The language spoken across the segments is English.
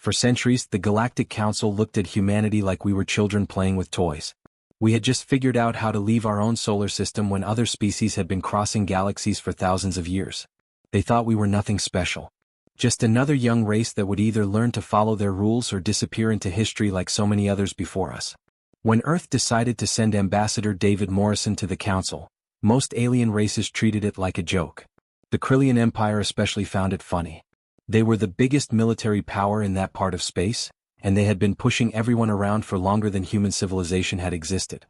For centuries, the Galactic Council looked at humanity like we were children playing with toys. We had just figured out how to leave our own solar system when other species had been crossing galaxies for thousands of years. They thought we were nothing special. Just another young race that would either learn to follow their rules or disappear into history like so many others before us. When Earth decided to send Ambassador David Morrison to the Council, most alien races treated it like a joke. The Krillian Empire especially found it funny. They were the biggest military power in that part of space, and they had been pushing everyone around for longer than human civilization had existed.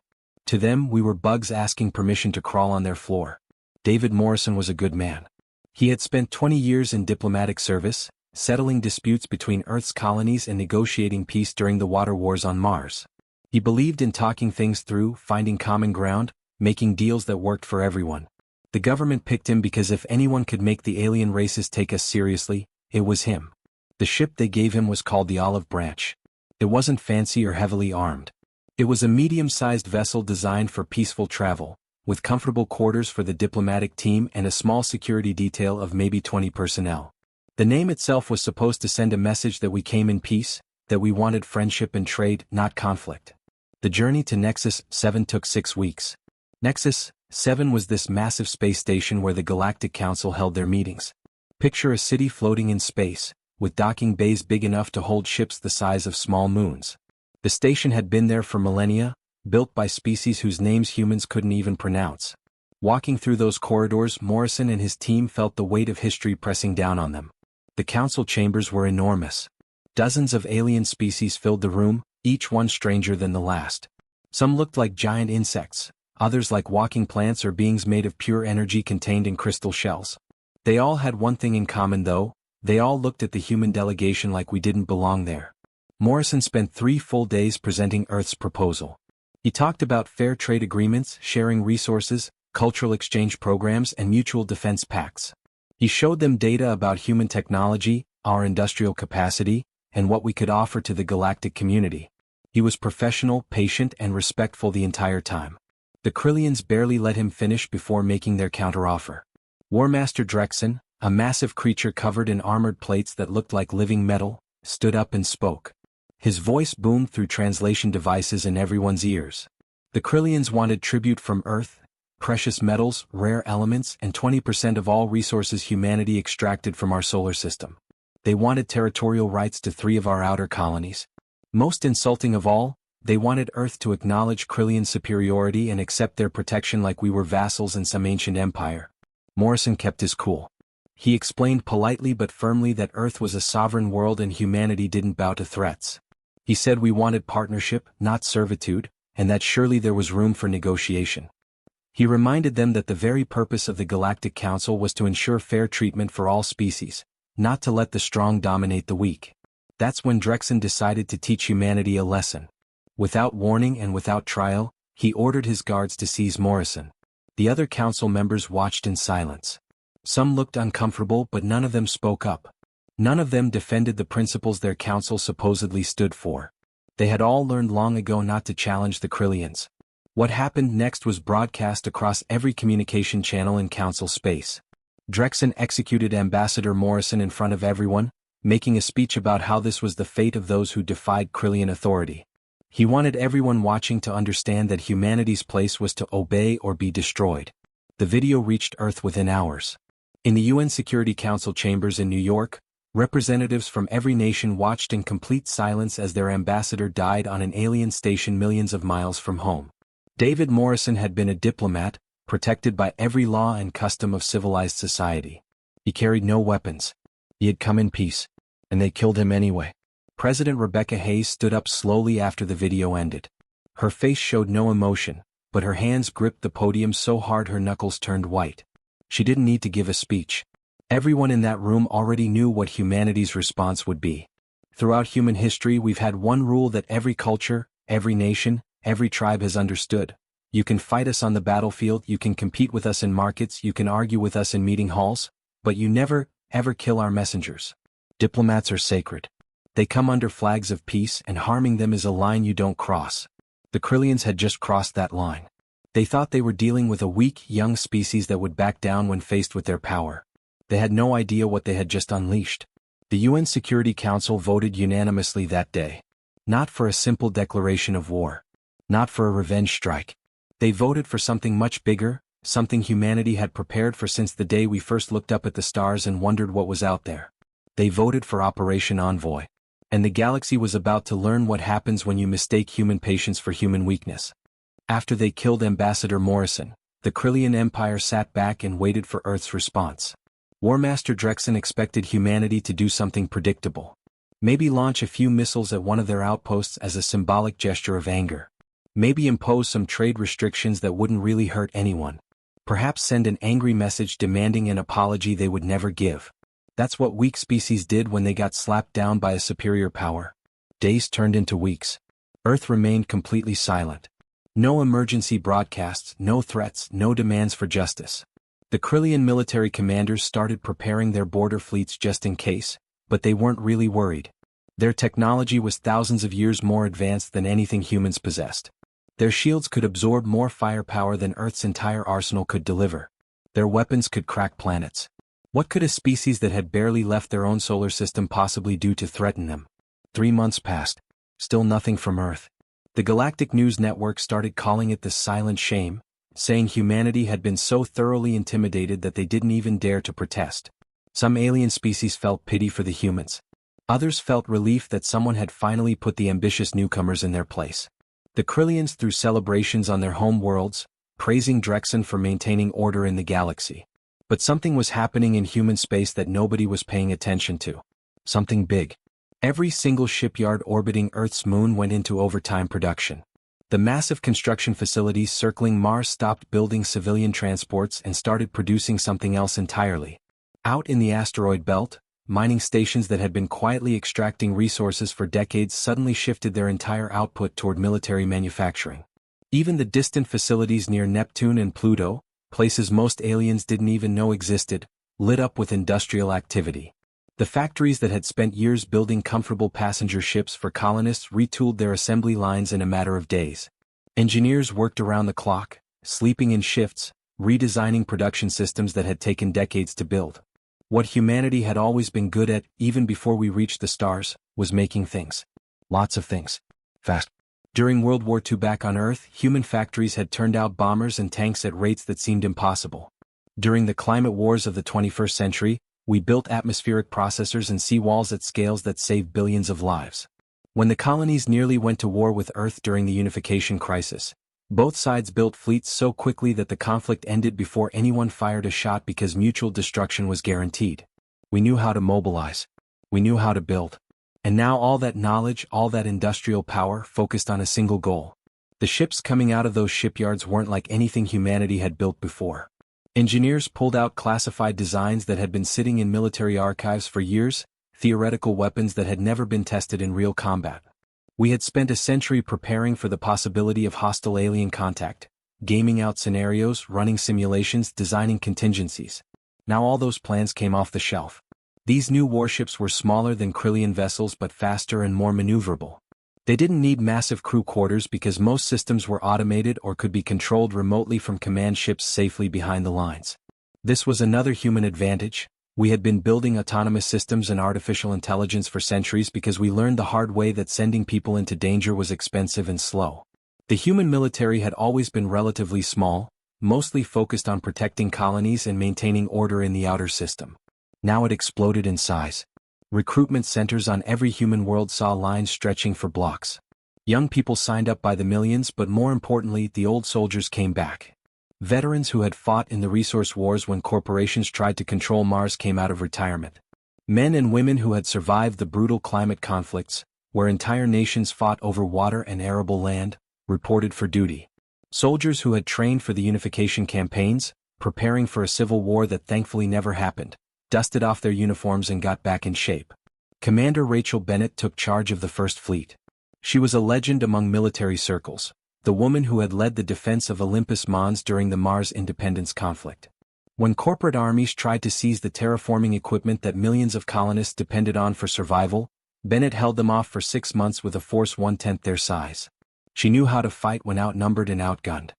To them, we were bugs asking permission to crawl on their floor. David Morrison was a good man. He had spent 20 years in diplomatic service, settling disputes between Earth's colonies and negotiating peace during the water wars on Mars. He believed in talking things through, finding common ground, making deals that worked for everyone. The government picked him because if anyone could make the alien races take us seriously, it was him. The ship they gave him was called the Olive Branch. It wasn't fancy or heavily armed. It was a medium-sized vessel designed for peaceful travel, with comfortable quarters for the diplomatic team and a small security detail of maybe 20 personnel. The name itself was supposed to send a message that we came in peace, that we wanted friendship and trade, not conflict. The journey to Nexus 7 took 6 weeks. Nexus 7 was this massive space station where the Galactic Council held their meetings. Picture a city floating in space, with docking bays big enough to hold ships the size of small moons. The station had been there for millennia, built by species whose names humans couldn't even pronounce. Walking through those corridors, Morrison and his team felt the weight of history pressing down on them. The council chambers were enormous. Dozens of alien species filled the room, each one stranger than the last. Some looked like giant insects, others like walking plants or beings made of pure energy contained in crystal shells. They all had one thing in common though, they all looked at the human delegation like we didn't belong there. Morrison spent 3 full days presenting Earth's proposal. He talked about fair trade agreements, sharing resources, cultural exchange programs and mutual defense pacts. He showed them data about human technology, our industrial capacity, and what we could offer to the galactic community. He was professional, patient and respectful the entire time. The Krillians barely let him finish before making their counteroffer. Warmaster Drexen, a massive creature covered in armored plates that looked like living metal, stood up and spoke. His voice boomed through translation devices in everyone's ears. The Krillians wanted tribute from Earth, precious metals, rare elements, and 20% of all resources humanity extracted from our solar system. They wanted territorial rights to 3 of our outer colonies. Most insulting of all, they wanted Earth to acknowledge Krillian superiority and accept their protection like we were vassals in some ancient empire. Morrison kept his cool. He explained politely but firmly that Earth was a sovereign world and humanity didn't bow to threats. He said we wanted partnership, not servitude, and that surely there was room for negotiation. He reminded them that the very purpose of the Galactic Council was to ensure fair treatment for all species, not to let the strong dominate the weak. That's when Drexen decided to teach humanity a lesson. Without warning and without trial, he ordered his guards to seize Morrison. The other council members watched in silence. Some looked uncomfortable but none of them spoke up. None of them defended the principles their council supposedly stood for. They had all learned long ago not to challenge the Krillians. What happened next was broadcast across every communication channel in council space. Drexen executed Ambassador Morrison in front of everyone, making a speech about how this was the fate of those who defied Krillian authority. He wanted everyone watching to understand that humanity's place was to obey or be destroyed. The video reached Earth within hours. In the UN Security Council chambers in New York, representatives from every nation watched in complete silence as their ambassador died on an alien station millions of miles from home. David Morrison had been a diplomat, protected by every law and custom of civilized society. He carried no weapons. He had come in peace, and they killed him anyway. President Rebecca Hayes stood up slowly after the video ended. Her face showed no emotion, but her hands gripped the podium so hard her knuckles turned white. She didn't need to give a speech. Everyone in that room already knew what humanity's response would be. Throughout human history we've had one rule that every culture, every nation, every tribe has understood. You can fight us on the battlefield, you can compete with us in markets, you can argue with us in meeting halls, but you never, ever kill our messengers. Diplomats are sacred. They come under flags of peace and harming them is a line you don't cross. The Krillians had just crossed that line. They thought they were dealing with a weak, young species that would back down when faced with their power. They had no idea what they had just unleashed. The UN Security Council voted unanimously that day. Not for a simple declaration of war. Not for a revenge strike. They voted for something much bigger, something humanity had prepared for since the day we first looked up at the stars and wondered what was out there. They voted for Operation Envoy. And the galaxy was about to learn what happens when you mistake human patience for human weakness. After they killed Ambassador Morrison, the Krillian Empire sat back and waited for Earth's response. War Master Drexen expected humanity to do something predictable. Maybe launch a few missiles at one of their outposts as a symbolic gesture of anger. Maybe impose some trade restrictions that wouldn't really hurt anyone. Perhaps send an angry message demanding an apology they would never give. That's what weak species did when they got slapped down by a superior power. Days turned into weeks. Earth remained completely silent. No emergency broadcasts, no threats, no demands for justice. The Krillian military commanders started preparing their border fleets just in case, but they weren't really worried. Their technology was thousands of years more advanced than anything humans possessed. Their shields could absorb more firepower than Earth's entire arsenal could deliver. Their weapons could crack planets. What could a species that had barely left their own solar system possibly do to threaten them? 3 months passed. Still nothing from Earth. The Galactic News Network started calling it the silent shame, saying humanity had been so thoroughly intimidated that they didn't even dare to protest. Some alien species felt pity for the humans. Others felt relief that someone had finally put the ambitious newcomers in their place. The Krillians threw celebrations on their home worlds, praising Drexen for maintaining order in the galaxy. But something was happening in human space that nobody was paying attention to. Something big. Every single shipyard orbiting Earth's moon went into overtime production. The massive construction facilities circling Mars stopped building civilian transports and started producing something else entirely. Out in the asteroid belt, mining stations that had been quietly extracting resources for decades suddenly shifted their entire output toward military manufacturing. Even the distant facilities near Neptune and Pluto, places most aliens didn't even know existed, lit up with industrial activity. The factories that had spent years building comfortable passenger ships for colonists retooled their assembly lines in a matter of days. Engineers worked around the clock, sleeping in shifts, redesigning production systems that had taken decades to build. What humanity had always been good at, even before we reached the stars, was making things. Lots of things. Fast. During World War II back on Earth, human factories had turned out bombers and tanks at rates that seemed impossible. During the climate wars of the 21st century, we built atmospheric processors and seawalls at scales that saved billions of lives. When the colonies nearly went to war with Earth during the unification crisis, both sides built fleets so quickly that the conflict ended before anyone fired a shot because mutual destruction was guaranteed. We knew how to mobilize. We knew how to build. And now all that knowledge, all that industrial power focused on a single goal. The ships coming out of those shipyards weren't like anything humanity had built before. Engineers pulled out classified designs that had been sitting in military archives for years, theoretical weapons that had never been tested in real combat. We had spent a century preparing for the possibility of hostile alien contact, gaming out scenarios, running simulations, designing contingencies. Now all those plans came off the shelf. These new warships were smaller than Krillian vessels but faster and more maneuverable. They didn't need massive crew quarters because most systems were automated or could be controlled remotely from command ships safely behind the lines. This was another human advantage. We had been building autonomous systems and artificial intelligence for centuries because we learned the hard way that sending people into danger was expensive and slow. The human military had always been relatively small, mostly focused on protecting colonies and maintaining order in the outer system. Now it exploded in size. Recruitment centers on every human world saw lines stretching for blocks. Young people signed up by the millions, but more importantly, the old soldiers came back. Veterans who had fought in the resource wars when corporations tried to control Mars came out of retirement. Men and women who had survived the brutal climate conflicts, where entire nations fought over water and arable land, reported for duty. Soldiers who had trained for the unification campaigns, preparing for a civil war that thankfully never happened, dusted off their uniforms and got back in shape. Commander Rachel Bennett took charge of the First Fleet. She was a legend among military circles, the woman who had led the defense of Olympus Mons during the Mars independence conflict. When corporate armies tried to seize the terraforming equipment that millions of colonists depended on for survival, Bennett held them off for 6 months with a force 1/10 their size. She knew how to fight when outnumbered and outgunned.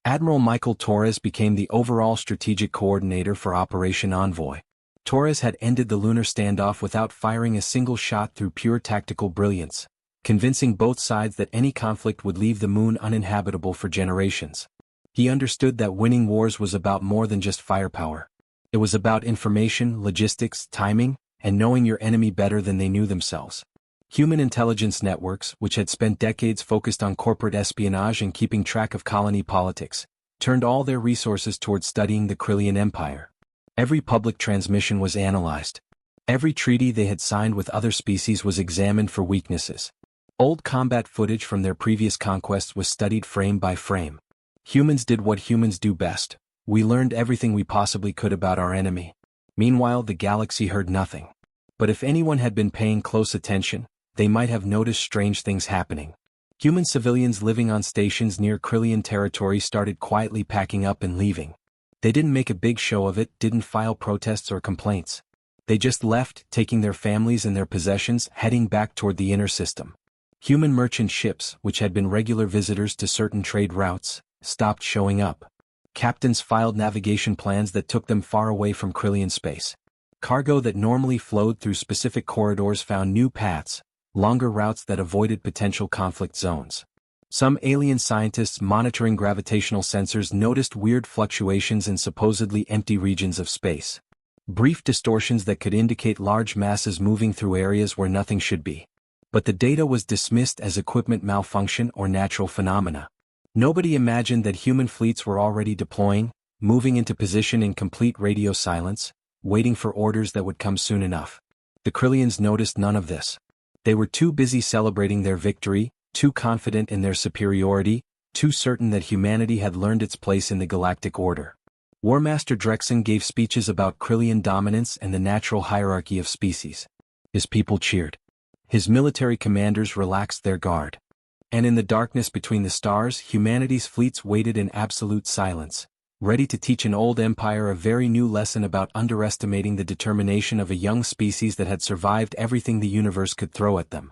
Admiral Michael Torres became the overall strategic coordinator for Operation Envoy. Torres had ended the lunar standoff without firing a single shot through pure tactical brilliance, convincing both sides that any conflict would leave the moon uninhabitable for generations. He understood that winning wars was about more than just firepower. It was about information, logistics, timing, and knowing your enemy better than they knew themselves. Human intelligence networks, which had spent decades focused on corporate espionage and keeping track of colony politics, turned all their resources toward studying the Krillian Empire. Every public transmission was analyzed. Every treaty they had signed with other species was examined for weaknesses. Old combat footage from their previous conquests was studied frame by frame. Humans did what humans do best. We learned everything we possibly could about our enemy. Meanwhile, the galaxy heard nothing. But if anyone had been paying close attention, they might have noticed strange things happening. Human civilians living on stations near Krillian territory started quietly packing up and leaving. They didn't make a big show of it, didn't file protests or complaints. They just left, taking their families and their possessions, heading back toward the inner system. Human merchant ships, which had been regular visitors to certain trade routes, stopped showing up. Captains filed navigation plans that took them far away from Krillian space. Cargo that normally flowed through specific corridors found new paths, longer routes that avoided potential conflict zones. Some alien scientists monitoring gravitational sensors noticed weird fluctuations in supposedly empty regions of space. Brief distortions that could indicate large masses moving through areas where nothing should be. But the data was dismissed as equipment malfunction or natural phenomena. Nobody imagined that human fleets were already deploying, moving into position in complete radio silence, waiting for orders that would come soon enough. The Krillians noticed none of this. They were too busy celebrating their victory, too confident in their superiority, too certain that humanity had learned its place in the galactic order. War Master Drexen gave speeches about Krillian dominance and the natural hierarchy of species. His people cheered. His military commanders relaxed their guard. And in the darkness between the stars, humanity's fleets waited in absolute silence, ready to teach an old empire a very new lesson about underestimating the determination of a young species that had survived everything the universe could throw at them.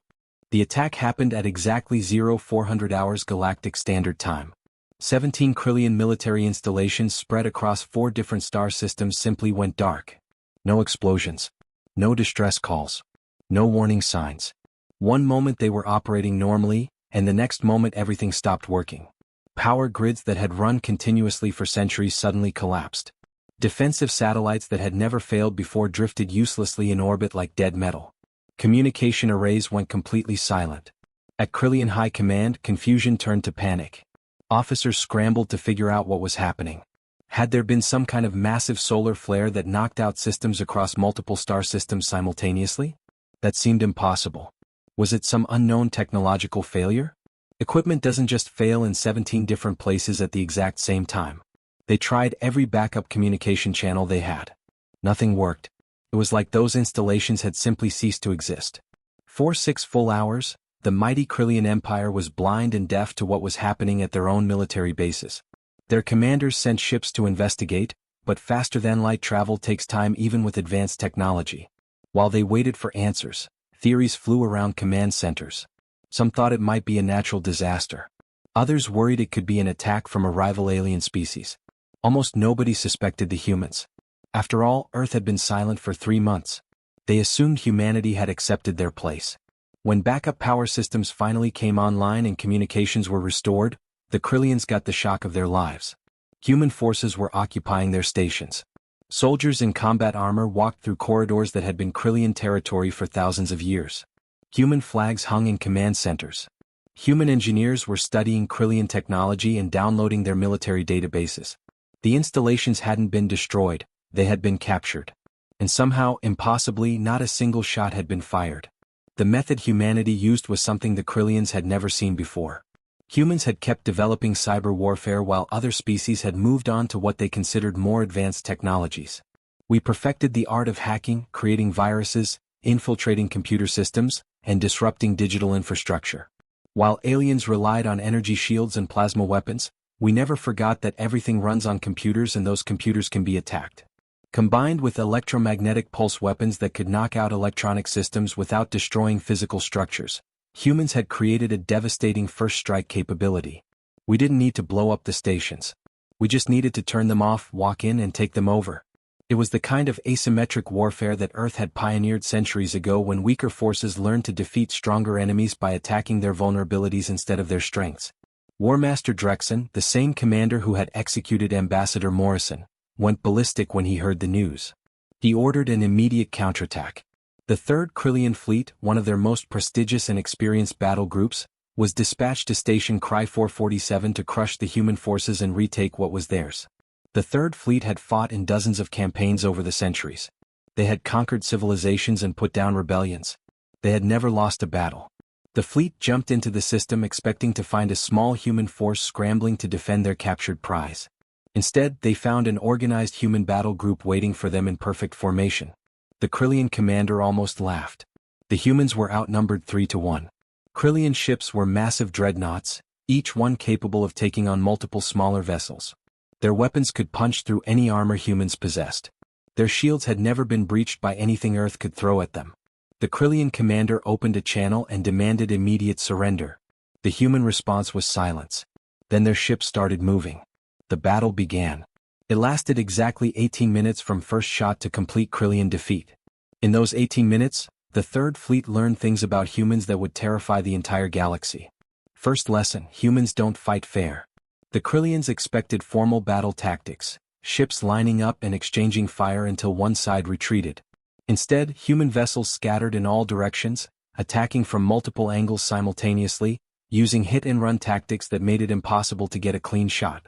The attack happened at exactly 0400 hours Galactic Standard Time. 17 Krillian military installations spread across 4 different star systems simply went dark. No explosions. No distress calls. No warning signs. One moment they were operating normally, and the next moment everything stopped working. Power grids that had run continuously for centuries suddenly collapsed. Defensive satellites that had never failed before drifted uselessly in orbit like dead metal. Communication arrays went completely silent. At Krillian High Command, confusion turned to panic. Officers scrambled to figure out what was happening. Had there been some kind of massive solar flare that knocked out systems across multiple star systems simultaneously? That seemed impossible. Was it some unknown technological failure? Equipment doesn't just fail in 17 different places at the exact same time. They tried every backup communication channel they had. Nothing worked. It was like those installations had simply ceased to exist. For 6 full hours, the mighty Krillian Empire was blind and deaf to what was happening at their own military bases. Their commanders sent ships to investigate, but faster-than-light travel takes time even with advanced technology. While they waited for answers, theories flew around command centers. Some thought it might be a natural disaster. Others worried it could be an attack from a rival alien species. Almost nobody suspected the humans. After all, Earth had been silent for 3 months. They assumed humanity had accepted their place. When backup power systems finally came online and communications were restored, the Krillians got the shock of their lives. Human forces were occupying their stations. Soldiers in combat armor walked through corridors that had been Krillian territory for thousands of years. Human flags hung in command centers. Human engineers were studying Krillian technology and downloading their military databases. The installations hadn't been destroyed, they had been captured. And somehow, impossibly, not a single shot had been fired. The method humanity used was something the Krillians had never seen before. Humans had kept developing cyber warfare while other species had moved on to what they considered more advanced technologies. We perfected the art of hacking, creating viruses, infiltrating computer systems, and disrupting digital infrastructure. While aliens relied on energy shields and plasma weapons, we never forgot that everything runs on computers and those computers can be attacked. Combined with electromagnetic pulse weapons that could knock out electronic systems without destroying physical structures, humans had created a devastating first strike capability. We didn't need to blow up the stations. We just needed to turn them off, walk in, and take them over. It was the kind of asymmetric warfare that Earth had pioneered centuries ago when weaker forces learned to defeat stronger enemies by attacking their vulnerabilities instead of their strengths. War Master Drexen, the same commander who had executed Ambassador Morrison, went ballistic when he heard the news. He ordered an immediate counterattack. The 3rd Krillian Fleet, one of their most prestigious and experienced battle groups, was dispatched to Station Cry 447 to crush the human forces and retake what was theirs. The 3rd Fleet had fought in dozens of campaigns over the centuries. They had conquered civilizations and put down rebellions. They had never lost a battle. The fleet jumped into the system expecting to find a small human force scrambling to defend their captured prize. Instead, they found an organized human battle group waiting for them in perfect formation. The Krillian commander almost laughed. The humans were outnumbered 3-1. Krillian ships were massive dreadnoughts, each one capable of taking on multiple smaller vessels. Their weapons could punch through any armor humans possessed. Their shields had never been breached by anything Earth could throw at them. The Krillian commander opened a channel and demanded immediate surrender. The human response was silence. Then their ship started moving. The battle began. It lasted exactly 18 minutes from first shot to complete Krillian defeat. In those 18 minutes, the 3rd Fleet learned things about humans that would terrify the entire galaxy. First lesson: humans don't fight fair. The Krillians expected formal battle tactics, ships lining up and exchanging fire until one side retreated. Instead, human vessels scattered in all directions, attacking from multiple angles simultaneously, using hit-and-run tactics that made it impossible to get a clean shot.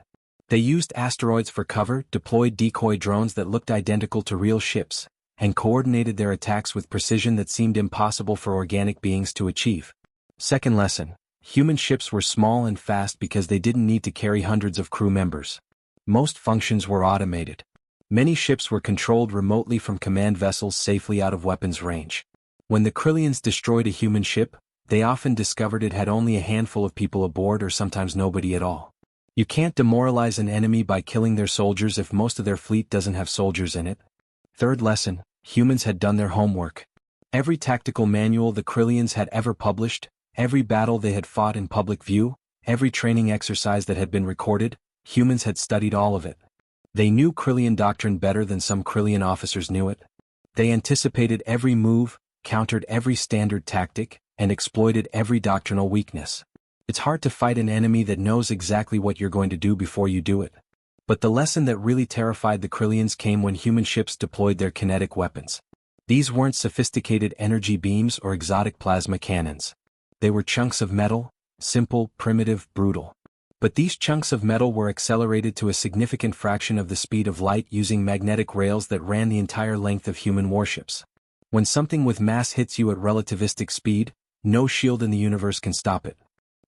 They used asteroids for cover, deployed decoy drones that looked identical to real ships, and coordinated their attacks with precision that seemed impossible for organic beings to achieve. Second lesson: human ships were small and fast because they didn't need to carry hundreds of crew members. Most functions were automated. Many ships were controlled remotely from command vessels safely out of weapons range. When the Krillians destroyed a human ship, they often discovered it had only a handful of people aboard or sometimes nobody at all. You can't demoralize an enemy by killing their soldiers if most of their fleet doesn't have soldiers in it. Third lesson: humans had done their homework. Every tactical manual the Krillians had ever published, every battle they had fought in public view, every training exercise that had been recorded, humans had studied all of it. They knew Krillian doctrine better than some Krillian officers knew it. They anticipated every move, countered every standard tactic, and exploited every doctrinal weakness. It's hard to fight an enemy that knows exactly what you're going to do before you do it. But the lesson that really terrified the Krillians came when human ships deployed their kinetic weapons. These weren't sophisticated energy beams or exotic plasma cannons. They were chunks of metal, simple, primitive, brutal. But these chunks of metal were accelerated to a significant fraction of the speed of light using magnetic rails that ran the entire length of human warships. When something with mass hits you at relativistic speed, no shield in the universe can stop it.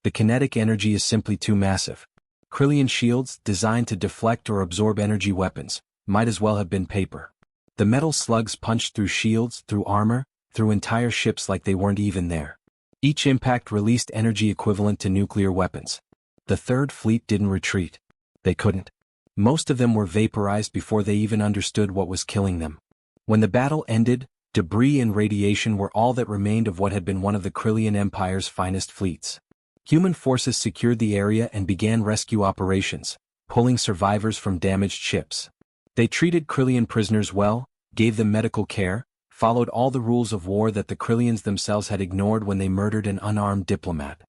The kinetic energy is simply too massive. Krillian shields, designed to deflect or absorb energy weapons, might as well have been paper. The metal slugs punched through shields, through armor, through entire ships like they weren't even there. Each impact released energy equivalent to nuclear weapons. The 3rd Fleet didn't retreat. They couldn't. Most of them were vaporized before they even understood what was killing them. When the battle ended, debris and radiation were all that remained of what had been one of the Krillian Empire's finest fleets. Human forces secured the area and began rescue operations, pulling survivors from damaged ships. They treated Krillian prisoners well, gave them medical care, followed all the rules of war that the Krillians themselves had ignored when they murdered an unarmed diplomat.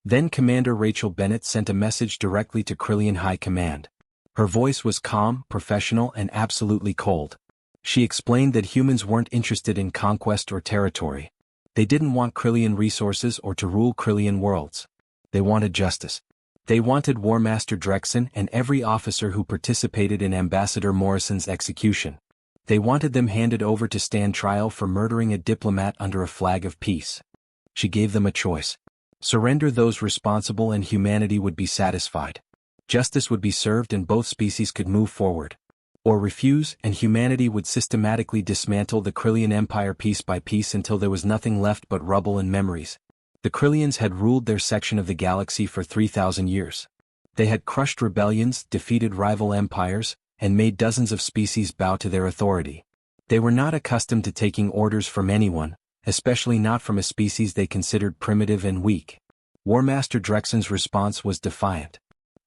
Then Commander Rachel Bennett sent a message directly to Krillian High Command. Her voice was calm, professional, and absolutely cold. She explained that humans weren't interested in conquest or territory. They didn't want Krillian resources or to rule Krillian worlds. They wanted justice. They wanted War Master Drexen and every officer who participated in Ambassador Morrison's execution. They wanted them handed over to stand trial for murdering a diplomat under a flag of peace. She gave them a choice. Surrender those responsible and humanity would be satisfied. Justice would be served and both species could move forward. Or refuse, and humanity would systematically dismantle the Krillian Empire piece by piece until there was nothing left but rubble and memories. The Krillians had ruled their section of the galaxy for 3,000 years. They had crushed rebellions, defeated rival empires, and made dozens of species bow to their authority. They were not accustomed to taking orders from anyone, especially not from a species they considered primitive and weak. War Master Drexen's response was defiant.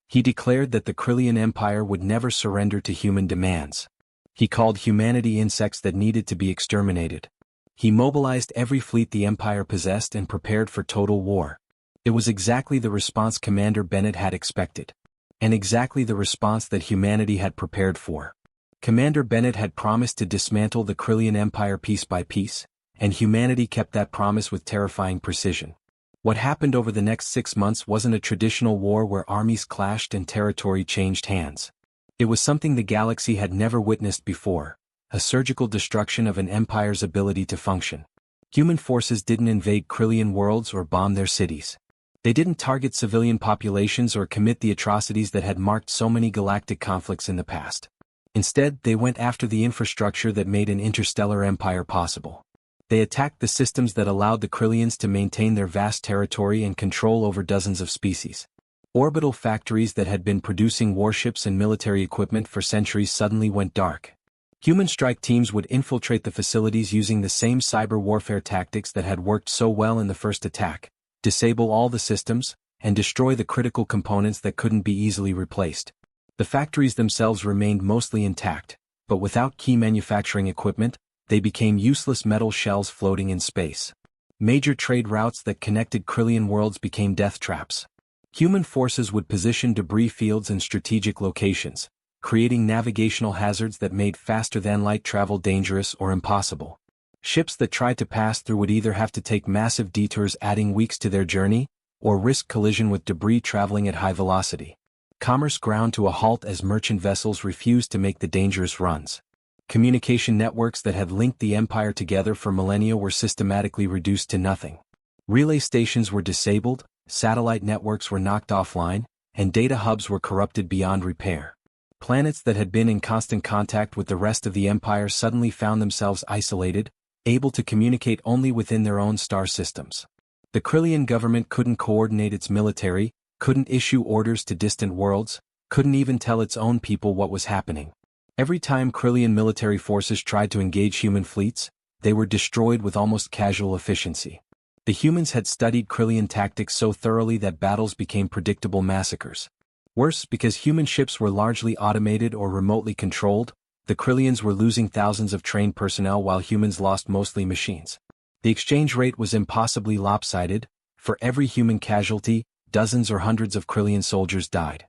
He declared that the Krillian Empire would never surrender to human demands. He called humanity insects that needed to be exterminated. He mobilized every fleet the Empire possessed and prepared for total war. It was exactly the response Commander Bennett had expected. And exactly the response that humanity had prepared for. Commander Bennett had promised to dismantle the Krillian Empire piece by piece, and humanity kept that promise with terrifying precision. What happened over the next 6 months wasn't a traditional war where armies clashed and territory changed hands. It was something the galaxy had never witnessed before, a surgical destruction of an empire's ability to function. Human forces didn't invade Krillian worlds or bomb their cities. They didn't target civilian populations or commit the atrocities that had marked so many galactic conflicts in the past. Instead, they went after the infrastructure that made an interstellar empire possible. They attacked the systems that allowed the Krillians to maintain their vast territory and control over dozens of species. Orbital factories that had been producing warships and military equipment for centuries suddenly went dark. Human strike teams would infiltrate the facilities using the same cyber warfare tactics that had worked so well in the first attack, disable all the systems, and destroy the critical components that couldn't be easily replaced. The factories themselves remained mostly intact, but without key manufacturing equipment, they became useless metal shells floating in space. Major trade routes that connected Krillian worlds became death traps. Human forces would position debris fields in strategic locations, creating navigational hazards that made faster-than-light travel dangerous or impossible. Ships that tried to pass through would either have to take massive detours adding weeks to their journey, or risk collision with debris traveling at high velocity. Commerce ground to a halt as merchant vessels refused to make the dangerous runs. Communication networks that had linked the Empire together for millennia were systematically reduced to nothing. Relay stations were disabled, satellite networks were knocked offline, and data hubs were corrupted beyond repair. Planets that had been in constant contact with the rest of the Empire suddenly found themselves isolated, able to communicate only within their own star systems. The Krillian government couldn't coordinate its military, couldn't issue orders to distant worlds, couldn't even tell its own people what was happening. Every time Krillian military forces tried to engage human fleets, they were destroyed with almost casual efficiency. The humans had studied Krillian tactics so thoroughly that battles became predictable massacres. Worse, because human ships were largely automated or remotely controlled, the Krillians were losing thousands of trained personnel while humans lost mostly machines. The exchange rate was impossibly lopsided. For every human casualty, dozens or hundreds of Krillian soldiers died.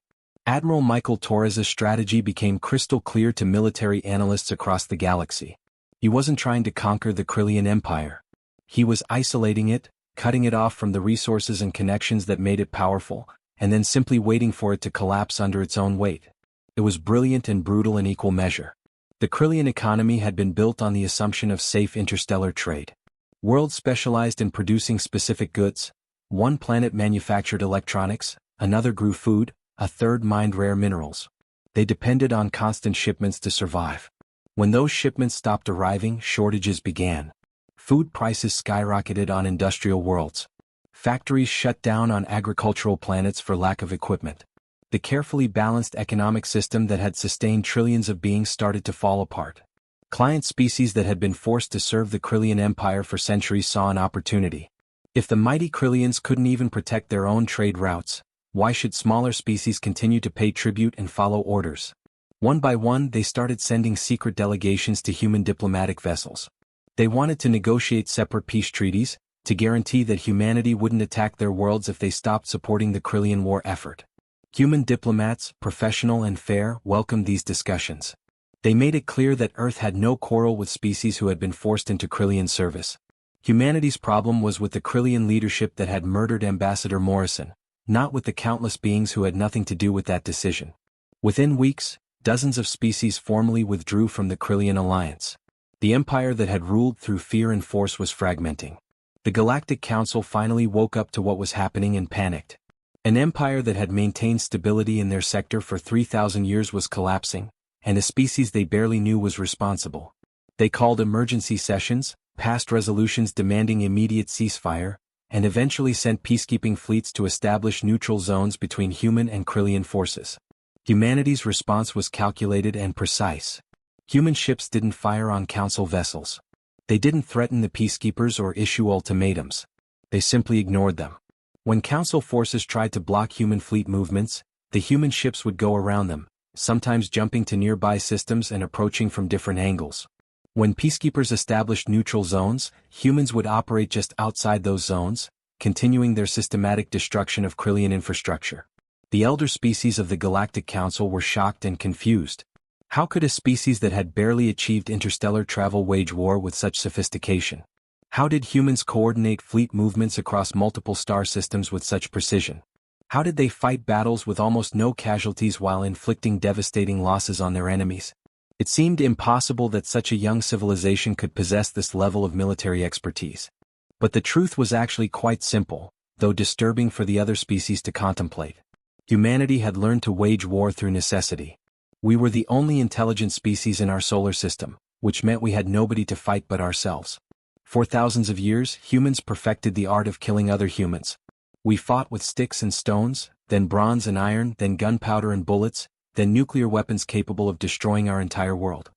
Admiral Michael Torres's strategy became crystal clear to military analysts across the galaxy. He wasn't trying to conquer the Krillian Empire. He was isolating it, cutting it off from the resources and connections that made it powerful, and then simply waiting for it to collapse under its own weight. It was brilliant and brutal in equal measure. The Krillian economy had been built on the assumption of safe interstellar trade. Worlds specialized in producing specific goods. One planet manufactured electronics, another grew food, a third mined rare minerals. They depended on constant shipments to survive. When those shipments stopped arriving, shortages began. Food prices skyrocketed on industrial worlds. Factories shut down on agricultural planets for lack of equipment. The carefully balanced economic system that had sustained trillions of beings started to fall apart. Client species that had been forced to serve the Krillian Empire for centuries saw an opportunity. If the mighty Krillians couldn't even protect their own trade routes, why should smaller species continue to pay tribute and follow orders? One by one, they started sending secret delegations to human diplomatic vessels. They wanted to negotiate separate peace treaties, to guarantee that humanity wouldn't attack their worlds if they stopped supporting the Krillian war effort. Human diplomats, professional and fair, welcomed these discussions. They made it clear that Earth had no quarrel with species who had been forced into Krillian service. Humanity's problem was with the Krillian leadership that had murdered Ambassador Morrison, not with the countless beings who had nothing to do with that decision. Within weeks, dozens of species formally withdrew from the Krillian alliance. The empire that had ruled through fear and force was fragmenting. The Galactic Council finally woke up to what was happening and panicked. An empire that had maintained stability in their sector for 3,000 years was collapsing, and a species they barely knew was responsible. They called emergency sessions, passed resolutions demanding immediate ceasefire, and eventually sent peacekeeping fleets to establish neutral zones between human and Krillian forces. Humanity's response was calculated and precise. Human ships didn't fire on Council vessels. They didn't threaten the peacekeepers or issue ultimatums. They simply ignored them. When Council forces tried to block human fleet movements, the human ships would go around them, sometimes jumping to nearby systems and approaching from different angles. When peacekeepers established neutral zones, humans would operate just outside those zones, continuing their systematic destruction of Krillian infrastructure. The elder species of the Galactic Council were shocked and confused. How could a species that had barely achieved interstellar travel wage war with such sophistication? How did humans coordinate fleet movements across multiple star systems with such precision? How did they fight battles with almost no casualties while inflicting devastating losses on their enemies? It seemed impossible that such a young civilization could possess this level of military expertise. But the truth was actually quite simple, though disturbing for the other species to contemplate. Humanity had learned to wage war through necessity. We were the only intelligent species in our solar system, which meant we had nobody to fight but ourselves. For thousands of years, humans perfected the art of killing other humans. We fought with sticks and stones, then bronze and iron, then gunpowder and bullets, then nuclear weapons capable of destroying our entire world.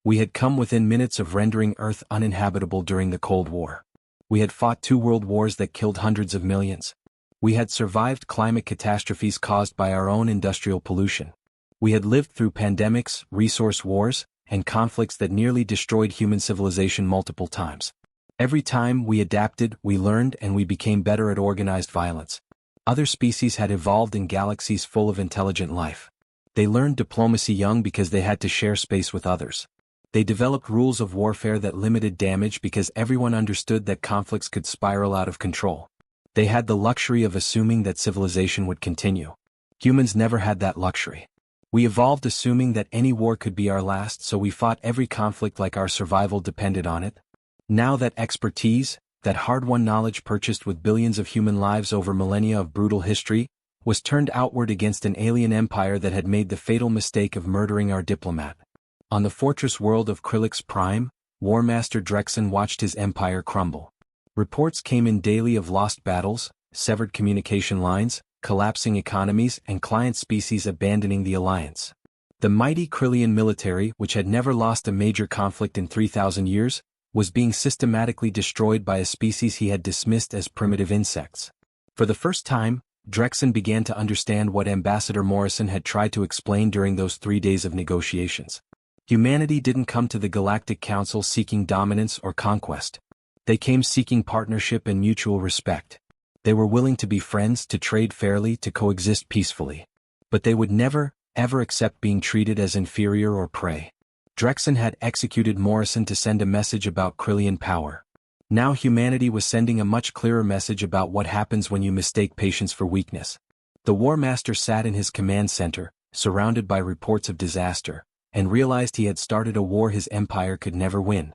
We had come within minutes of rendering Earth uninhabitable during the Cold War. We had fought 2 world wars that killed hundreds of millions. We had survived climate catastrophes caused by our own industrial pollution. We had lived through pandemics, resource wars, and conflicts that nearly destroyed human civilization multiple times. Every time we adapted, we learned, and we became better at organized violence. Other species had evolved in galaxies full of intelligent life. They learned diplomacy young because they had to share space with others. They developed rules of warfare that limited damage because everyone understood that conflicts could spiral out of control. They had the luxury of assuming that civilization would continue. Humans never had that luxury. We evolved assuming that any war could be our last, so we fought every conflict like our survival depended on it. Now that expertise, that hard-won knowledge purchased with billions of human lives over millennia of brutal history, was turned outward against an alien empire that had made the fatal mistake of murdering our diplomat. On the fortress world of Krillix Prime, War Master Drexen watched his empire crumble. Reports came in daily of lost battles, severed communication lines, collapsing economies, and client species abandoning the alliance. The mighty Krillian military, which had never lost a major conflict in 3,000 years, was being systematically destroyed by a species he had dismissed as primitive insects. For the first time, Drexen began to understand what Ambassador Morrison had tried to explain during those 3 days of negotiations. Humanity didn't come to the Galactic Council seeking dominance or conquest. They came seeking partnership and mutual respect. They were willing to be friends, to trade fairly, to coexist peacefully. But they would never, ever accept being treated as inferior or prey. Drexen had executed Morrison to send a message about Krillian power. Now humanity was sending a much clearer message about what happens when you mistake patience for weakness. The War Master sat in his command center, surrounded by reports of disaster, and realized he had started a war his empire could never win.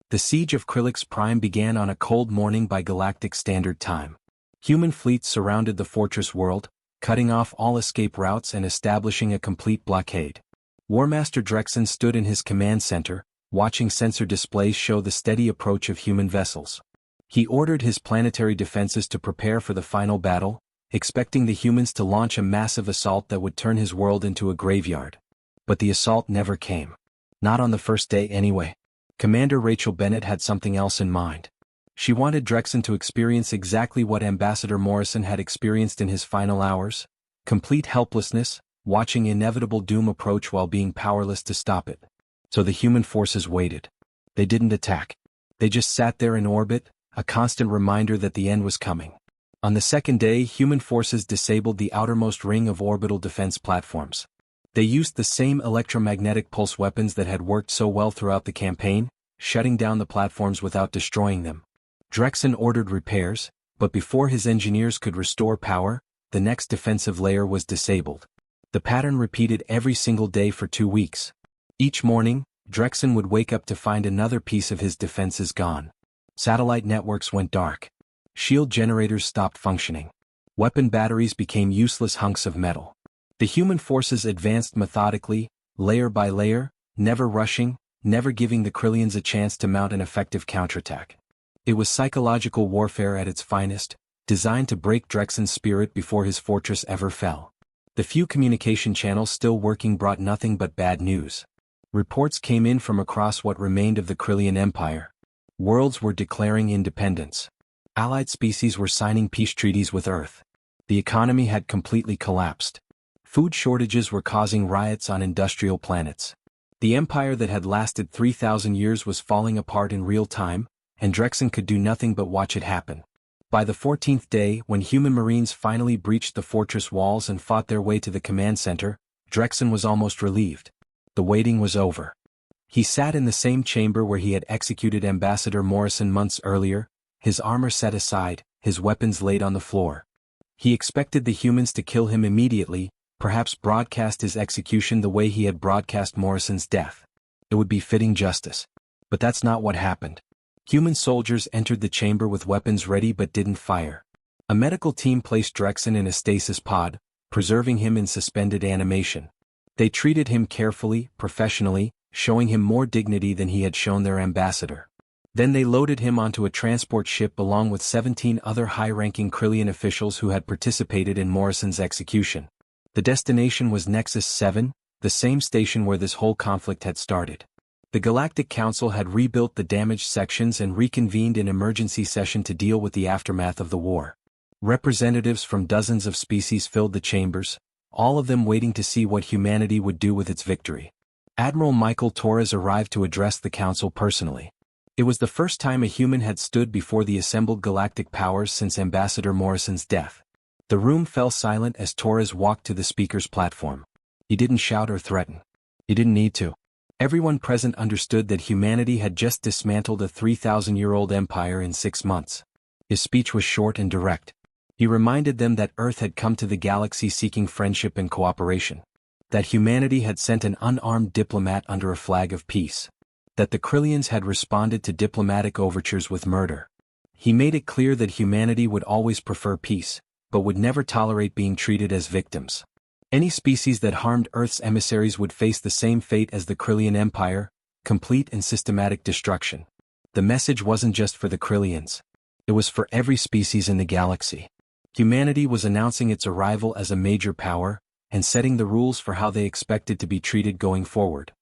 The siege of Krillix Prime began on a cold morning by Galactic Standard Time. Human fleets surrounded the fortress world, cutting off all escape routes and establishing a complete blockade. War Master Drexen stood in his command center, watching sensor displays show the steady approach of human vessels. He ordered his planetary defenses to prepare for the final battle, expecting the humans to launch a massive assault that would turn his world into a graveyard. But the assault never came. Not on the first day anyway. Commander Rachel Bennett had something else in mind. She wanted Drexen to experience exactly what Ambassador Morrison had experienced in his final hours: complete helplessness, watching inevitable doom approach while being powerless to stop it. So the human forces waited. They didn't attack. They just sat there in orbit, a constant reminder that the end was coming. On the second day, human forces disabled the outermost ring of orbital defense platforms. They used the same electromagnetic pulse weapons that had worked so well throughout the campaign, shutting down the platforms without destroying them. Drexen ordered repairs, but before his engineers could restore power, the next defensive layer was disabled. The pattern repeated every single day for 2 weeks. Each morning, Drexen would wake up to find another piece of his defenses gone. Satellite networks went dark. Shield generators stopped functioning. Weapon batteries became useless hunks of metal. The human forces advanced methodically, layer by layer, never rushing, never giving the Krillians a chance to mount an effective counterattack. It was psychological warfare at its finest, designed to break Drexen's spirit before his fortress ever fell. The few communication channels still working brought nothing but bad news. Reports came in from across what remained of the Krillian Empire. Worlds were declaring independence. Allied species were signing peace treaties with Earth. The economy had completely collapsed. Food shortages were causing riots on industrial planets. The empire that had lasted 3,000 years was falling apart in real time, and Drexen could do nothing but watch it happen. By the 14th day, when human marines finally breached the fortress walls and fought their way to the command center, Drexen was almost relieved. The waiting was over. He sat in the same chamber where he had executed Ambassador Morrison months earlier, his armor set aside, his weapons laid on the floor. He expected the humans to kill him immediately, perhaps broadcast his execution the way he had broadcast Morrison's death. It would be fitting justice. But that's not what happened. Human soldiers entered the chamber with weapons ready but didn't fire. A medical team placed Drexen in a stasis pod, preserving him in suspended animation. They treated him carefully, professionally, showing him more dignity than he had shown their ambassador. Then they loaded him onto a transport ship along with 17 other high-ranking Krillian officials who had participated in Morrison's execution. The destination was Nexus 7, the same station where this whole conflict had started. The Galactic Council had rebuilt the damaged sections and reconvened in emergency session to deal with the aftermath of the war. Representatives from dozens of species filled the chambers, all of them waiting to see what humanity would do with its victory. Admiral Michael Torres arrived to address the council personally. It was the first time a human had stood before the assembled galactic powers since Ambassador Morrison's death. The room fell silent as Torres walked to the speaker's platform. He didn't shout or threaten. He didn't need to. Everyone present understood that humanity had just dismantled a 3,000-year-old empire in 6 months. His speech was short and direct. He reminded them that Earth had come to the galaxy seeking friendship and cooperation. That humanity had sent an unarmed diplomat under a flag of peace. That the Krillians had responded to diplomatic overtures with murder. He made it clear that humanity would always prefer peace, but would never tolerate being treated as victims. Any species that harmed Earth's emissaries would face the same fate as the Krillian Empire, complete and systematic destruction. The message wasn't just for the Krillians. It was for every species in the galaxy. Humanity was announcing its arrival as a major power, and setting the rules for how they expected to be treated going forward.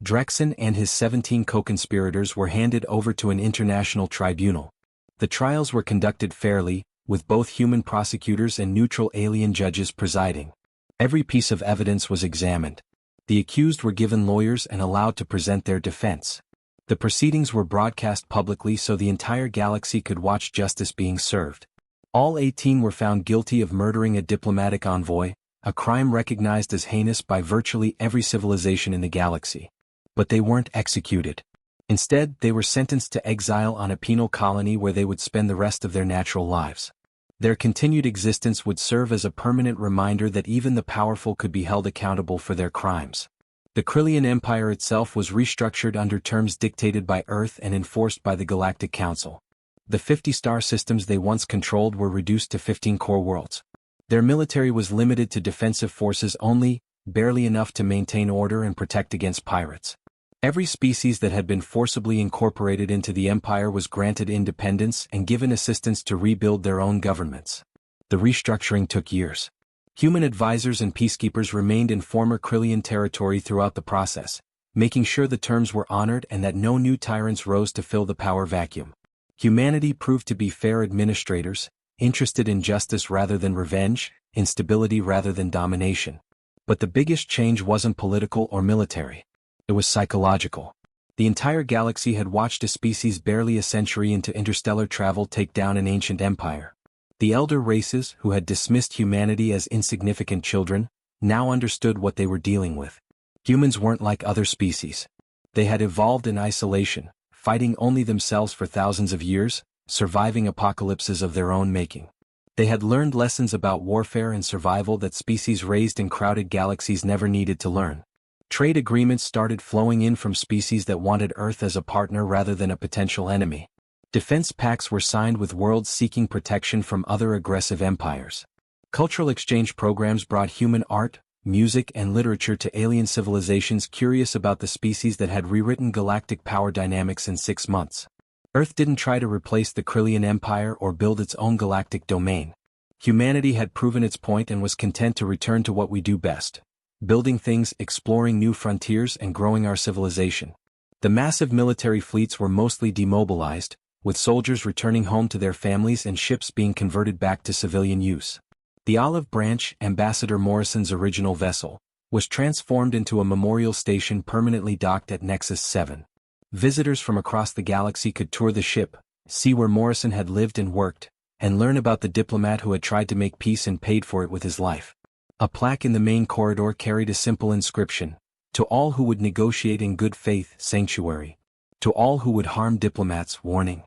Drexen and his 17 co-conspirators were handed over to an international tribunal. The trials were conducted fairly, with both human prosecutors and neutral alien judges presiding. Every piece of evidence was examined. The accused were given lawyers and allowed to present their defense. The proceedings were broadcast publicly so the entire galaxy could watch justice being served. All 18 were found guilty of murdering a diplomatic envoy, a crime recognized as heinous by virtually every civilization in the galaxy. But they weren't executed. Instead, they were sentenced to exile on a penal colony where they would spend the rest of their natural lives. Their continued existence would serve as a permanent reminder that even the powerful could be held accountable for their crimes. The Krillian Empire itself was restructured under terms dictated by Earth and enforced by the Galactic Council. The 50 star systems they once controlled were reduced to 15 core worlds. Their military was limited to defensive forces only, barely enough to maintain order and protect against pirates. Every species that had been forcibly incorporated into the Empire was granted independence and given assistance to rebuild their own governments. The restructuring took years. Human advisors and peacekeepers remained in former Krillian territory throughout the process, making sure the terms were honored and that no new tyrants rose to fill the power vacuum. Humanity proved to be fair administrators, interested in justice rather than revenge, in stability rather than domination. But the biggest change wasn't political or military. It was psychological. The entire galaxy had watched a species barely a century into interstellar travel take down an ancient empire. The elder races, who had dismissed humanity as insignificant children, now understood what they were dealing with. Humans weren't like other species. They had evolved in isolation, fighting only themselves for thousands of years, surviving apocalypses of their own making. They had learned lessons about warfare and survival that species raised in crowded galaxies never needed to learn. Trade agreements started flowing in from species that wanted Earth as a partner rather than a potential enemy. Defense pacts were signed with worlds seeking protection from other aggressive empires. Cultural exchange programs brought human art, music and literature to alien civilizations curious about the species that had rewritten galactic power dynamics in 6 months. Earth didn't try to replace the Krillian Empire or build its own galactic domain. Humanity had proven its point and was content to return to what we do best: building things, exploring new frontiers and growing our civilization. The massive military fleets were mostly demobilized, with soldiers returning home to their families and ships being converted back to civilian use. The Olive Branch, Ambassador Morrison's original vessel, was transformed into a memorial station permanently docked at Nexus 7. Visitors from across the galaxy could tour the ship, see where Morrison had lived and worked, and learn about the diplomat who had tried to make peace and paid for it with his life. A plaque in the main corridor carried a simple inscription: "To all who would negotiate in good faith, sanctuary. To all who would harm diplomats, warning."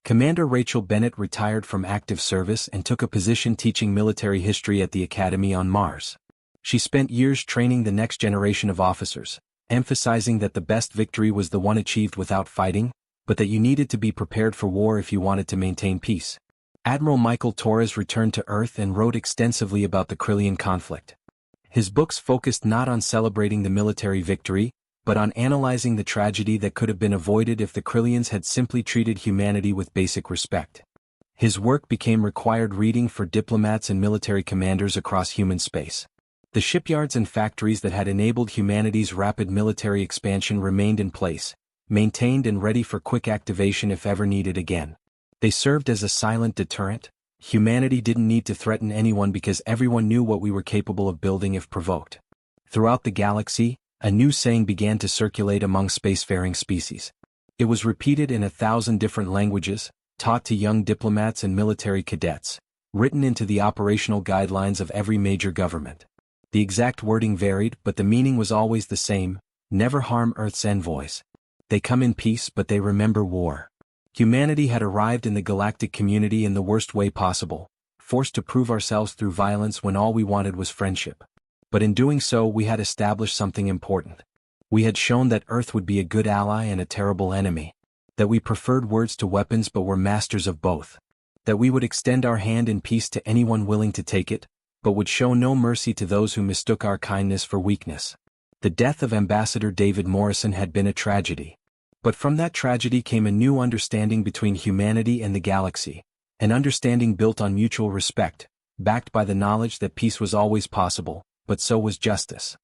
Commander Rachel Bennett retired from active service and took a position teaching military history at the Academy on Mars. She spent years training the next generation of officers, emphasizing that the best victory was the one achieved without fighting, but that you needed to be prepared for war if you wanted to maintain peace. Admiral Michael Torres returned to Earth and wrote extensively about the Krillian conflict. His books focused not on celebrating the military victory, but on analyzing the tragedy that could have been avoided if the Krillians had simply treated humanity with basic respect. His work became required reading for diplomats and military commanders across human space. The shipyards and factories that had enabled humanity's rapid military expansion remained in place, maintained and ready for quick activation if ever needed again. They served as a silent deterrent. Humanity didn't need to threaten anyone because everyone knew what we were capable of building if provoked. Throughout the galaxy, a new saying began to circulate among spacefaring species. It was repeated in 1,000 different languages, taught to young diplomats and military cadets, written into the operational guidelines of every major government. The exact wording varied, but the meaning was always the same: never harm Earth's envoys. They come in peace, but they remember war. Humanity had arrived in the galactic community in the worst way possible, forced to prove ourselves through violence when all we wanted was friendship. But in doing so we had established something important. We had shown that Earth would be a good ally and a terrible enemy. That we preferred words to weapons but were masters of both. That we would extend our hand in peace to anyone willing to take it, but would show no mercy to those who mistook our kindness for weakness. The death of Ambassador David Morrison had been a tragedy. But from that tragedy came a new understanding between humanity and the galaxy, an understanding built on mutual respect, backed by the knowledge that peace was always possible, but so was justice.